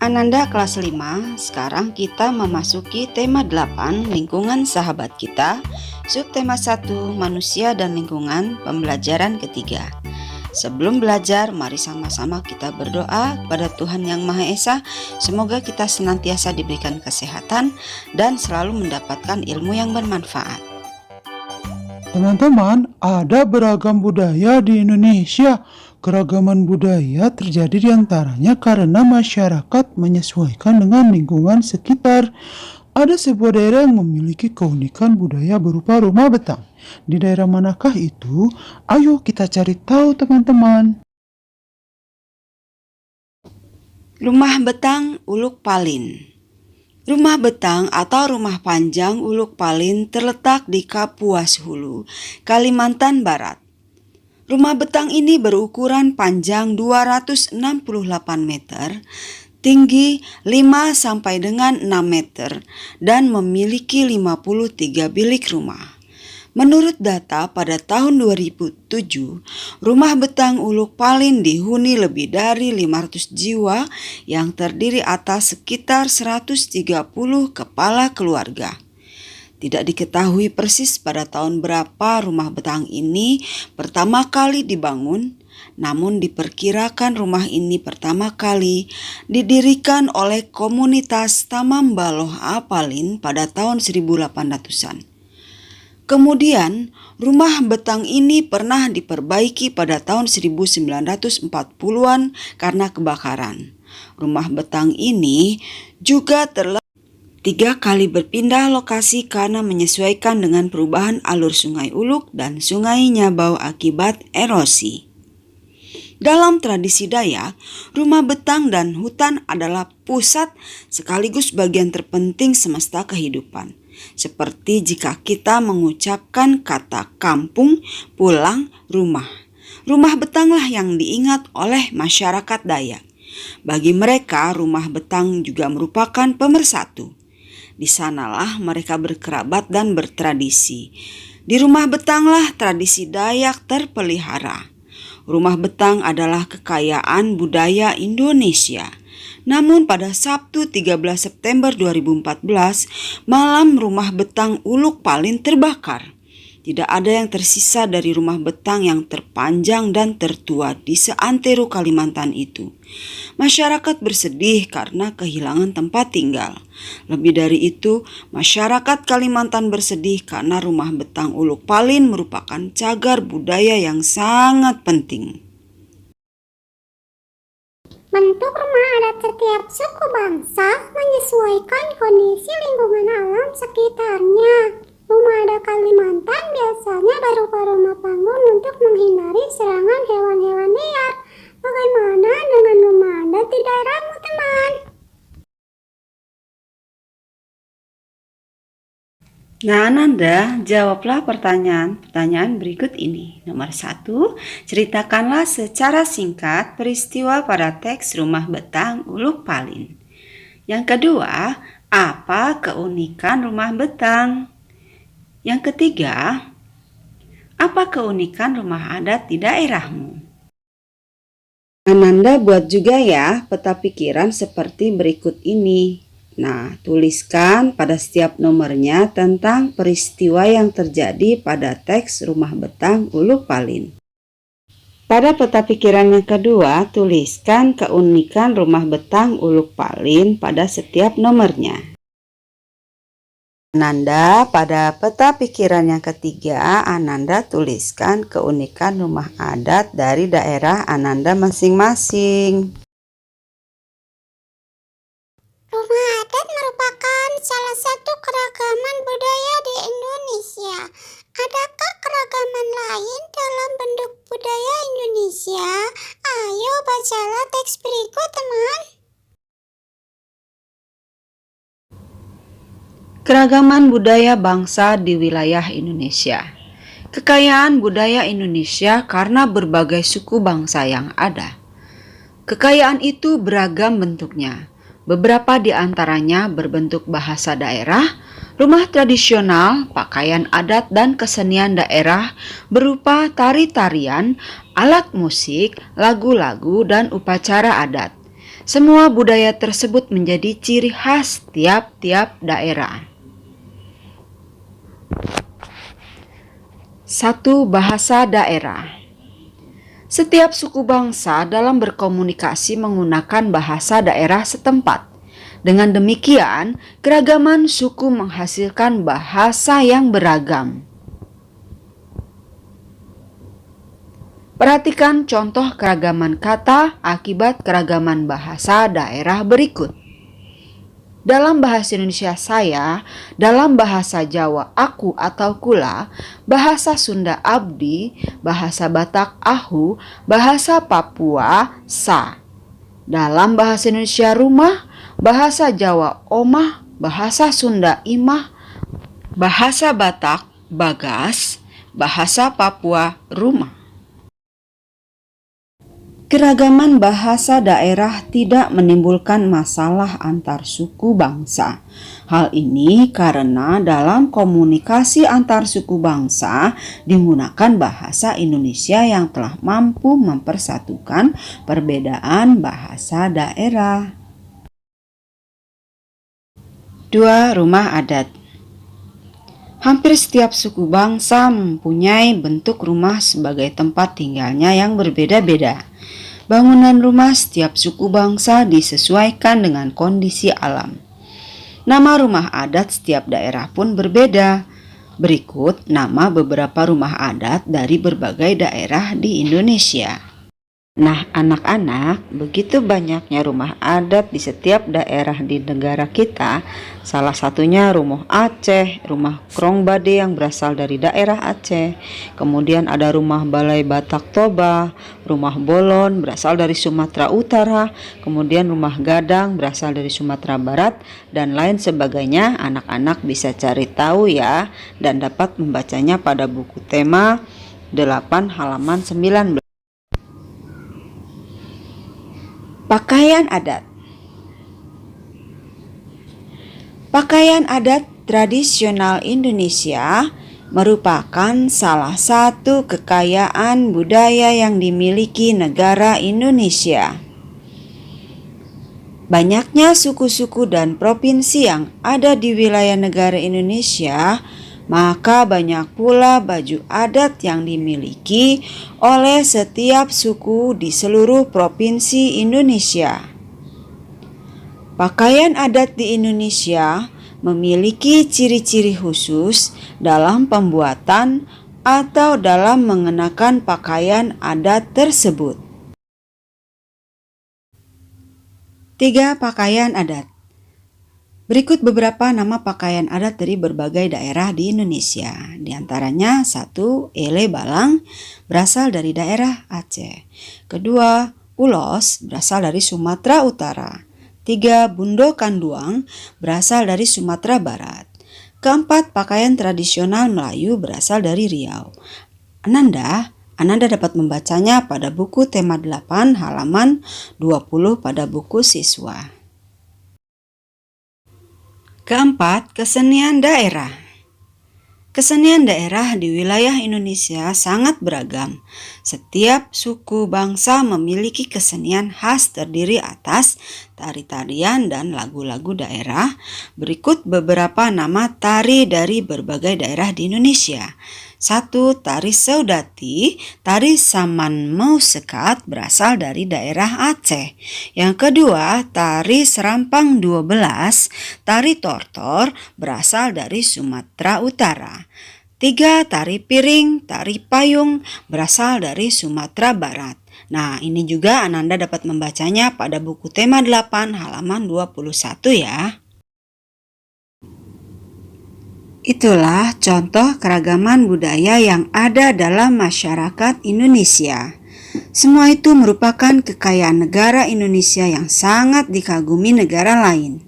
Ananda kelas 5, sekarang kita memasuki tema 8, lingkungan sahabat kita, subtema 1, manusia dan lingkungan, pembelajaran ketiga. Sebelum belajar, mari sama-sama kita berdoa kepada Tuhan Yang Maha Esa. Semoga kita senantiasa diberikan kesehatan dan selalu mendapatkan ilmu yang bermanfaat. Teman-teman, ada beragam budaya di Indonesia. Keragaman budaya terjadi di antaranya karena masyarakat menyesuaikan dengan lingkungan sekitar. Ada sebuah daerah yang memiliki keunikan budaya berupa rumah betang. Di daerah manakah itu? Ayo kita cari tahu, teman-teman. Rumah betang Uluk Palin. Rumah betang atau rumah panjang Uluk Palin terletak di Kapuas Hulu, Kalimantan Barat. Rumah betang ini berukuran panjang 268 meter, tinggi 5 sampai dengan 6 meter, dan memiliki 53 bilik rumah. Menurut data pada tahun 2007, rumah betang Uluk Palin dihuni lebih dari 500 jiwa yang terdiri atas sekitar 130 kepala keluarga. Tidak diketahui persis pada tahun berapa rumah betang ini pertama kali dibangun, namun diperkirakan rumah ini pertama kali didirikan oleh komunitas Tamambaloh Apalin pada tahun 1800-an. Kemudian, rumah betang ini pernah diperbaiki pada tahun 1940-an karena kebakaran. Rumah betang ini juga telah 3 kali berpindah lokasi karena menyesuaikan dengan perubahan alur Sungai Uluk dan Sungai Nyabau akibat erosi. Dalam tradisi Dayak, rumah betang dan hutan adalah pusat sekaligus bagian terpenting semesta kehidupan. Seperti jika kita mengucapkan kata kampung, pulang, rumah. Rumah betanglah yang diingat oleh masyarakat Dayak. Bagi mereka, rumah betang juga merupakan pemersatu. Di sanalah mereka berkerabat dan bertradisi. Di rumah betanglah tradisi Dayak terpelihara. Rumah betang adalah kekayaan budaya Indonesia. Namun pada Sabtu 13 September 2014, malam rumah betang Uluk Palin terbakar. Tidak ada yang tersisa dari rumah betang yang terpanjang dan tertua di seantero Kalimantan itu. Masyarakat bersedih karena kehilangan tempat tinggal. Lebih dari itu, masyarakat Kalimantan bersedih karena rumah betang Uluk Palin merupakan cagar budaya yang sangat penting. Bentuk rumah adat setiap suku bangsa menyesuaikan kondisi lingkungan alam sekitarnya. Rumah adat Kalimantan biasanya berupa rumah panggung untuk menghindari serangan hewan-hewan liar. Bagaimana dengan rumah adat di daerahmu, teman? Nah, Ananda, jawablah pertanyaan berikut ini. Nomor 1, ceritakanlah secara singkat peristiwa pada teks rumah betang Uluk Palin. Yang kedua, apa keunikan rumah betang? Yang ketiga, apa keunikan rumah adat di daerahmu? Ananda buat juga ya peta pikiran seperti berikut ini. Nah, tuliskan pada setiap nomornya tentang peristiwa yang terjadi pada teks rumah betang Uluk Palin. Pada peta pikiran yang kedua, tuliskan keunikan rumah betang Uluk Palin pada setiap nomornya. Ananda, pada peta pikiran yang ketiga, Ananda tuliskan keunikan rumah adat dari daerah Ananda masing-masing. Rumah adat merupakan salah satu keragaman budaya di Indonesia. Adakah keragaman lain dalam bentuk budaya Indonesia? Ayo bacalah teks berikut, teman. Keragaman budaya bangsa di wilayah Indonesia. Kekayaan budaya Indonesia karena berbagai suku bangsa yang ada. Kekayaan itu beragam bentuknya. Beberapa di antaranya berbentuk bahasa daerah, rumah tradisional, pakaian adat dan kesenian daerah berupa tari-tarian, alat musik, lagu-lagu, dan upacara adat. Semua budaya tersebut menjadi ciri khas tiap-tiap daerah. 1. Bahasa daerah. Setiap suku bangsa dalam berkomunikasi menggunakan bahasa daerah setempat. Dengan demikian, keragaman suku menghasilkan bahasa yang beragam. Perhatikan contoh keragaman kata akibat keragaman bahasa daerah berikut. Dalam bahasa Indonesia saya, dalam bahasa Jawa aku atau kula, bahasa Sunda abdi, bahasa Batak ahu, bahasa Papua sa. Dalam bahasa Indonesia rumah, bahasa Jawa omah, bahasa Sunda imah, bahasa Batak bagas, bahasa Papua rumah. Keragaman bahasa daerah tidak menimbulkan masalah antar suku bangsa. Hal ini karena dalam komunikasi antar suku bangsa digunakan bahasa Indonesia yang telah mampu mempersatukan perbedaan bahasa daerah. 2. Rumah adat. Hampir setiap suku bangsa mempunyai bentuk rumah sebagai tempat tinggalnya yang berbeda-beda. Bangunan rumah setiap suku bangsa disesuaikan dengan kondisi alam. Nama rumah adat setiap daerah pun berbeda. Berikut nama beberapa rumah adat dari berbagai daerah di Indonesia. Nah, anak-anak, begitu banyaknya rumah adat di setiap daerah di negara kita. Salah satunya rumah Aceh, rumah Krongbade yang berasal dari daerah Aceh. Kemudian ada rumah Balai Batak Toba, rumah Bolon berasal dari Sumatera Utara, kemudian rumah Gadang berasal dari Sumatera Barat, dan lain sebagainya. Anak-anak bisa cari tahu ya, dan dapat membacanya pada buku tema 8 halaman 19. Pakaian adat. Pakaian adat tradisional Indonesia merupakan salah satu kekayaan budaya yang dimiliki negara Indonesia. Banyaknya suku-suku dan provinsi yang ada di wilayah negara Indonesia, maka banyak pula baju adat yang dimiliki oleh setiap suku di seluruh provinsi Indonesia. Pakaian adat di Indonesia memiliki ciri-ciri khusus dalam pembuatan atau dalam mengenakan pakaian adat tersebut. 3. Pakaian adat. Berikut beberapa nama pakaian adat dari berbagai daerah di Indonesia. Di antaranya 1. Ele Balang berasal dari daerah Aceh. 2. Ulos berasal dari Sumatera Utara. 3. Bundo Kanduang berasal dari Sumatera Barat. 4. Pakaian tradisional Melayu berasal dari Riau. Ananda dapat membacanya pada buku tema 8 halaman 20 pada buku siswa. 4. Kesenian daerah. Kesenian daerah di wilayah Indonesia sangat beragam. Setiap suku bangsa memiliki kesenian khas terdiri atas tari-tarian dan lagu-lagu daerah. Berikut beberapa nama tari dari berbagai daerah di Indonesia. 1. Tari Saudati, tari Saman Mau Sekat berasal dari daerah Aceh. Yang kedua, tari Serampang 12, tari Tortor berasal dari Sumatera Utara. 3. Tari Piring, tari Payung berasal dari Sumatera Barat. Nah, ini juga Ananda dapat membacanya pada buku tema 8 halaman 21 ya. Itulah contoh keragaman budaya yang ada dalam masyarakat Indonesia. Semua itu merupakan kekayaan negara Indonesia yang sangat dikagumi negara lain.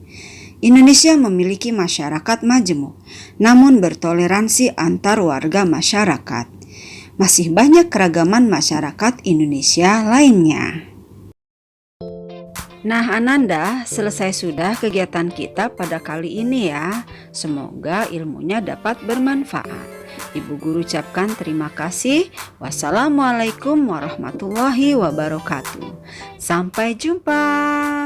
Indonesia memiliki masyarakat majemuk, namun bertoleransi antar warga masyarakat. Masih banyak keragaman masyarakat Indonesia lainnya. Nah, Ananda, selesai sudah kegiatan kita pada kali ini ya. Semoga ilmunya dapat bermanfaat. Ibu Guru ucapkan terima kasih. Wassalamualaikum warahmatullahi wabarakatuh. Sampai jumpa.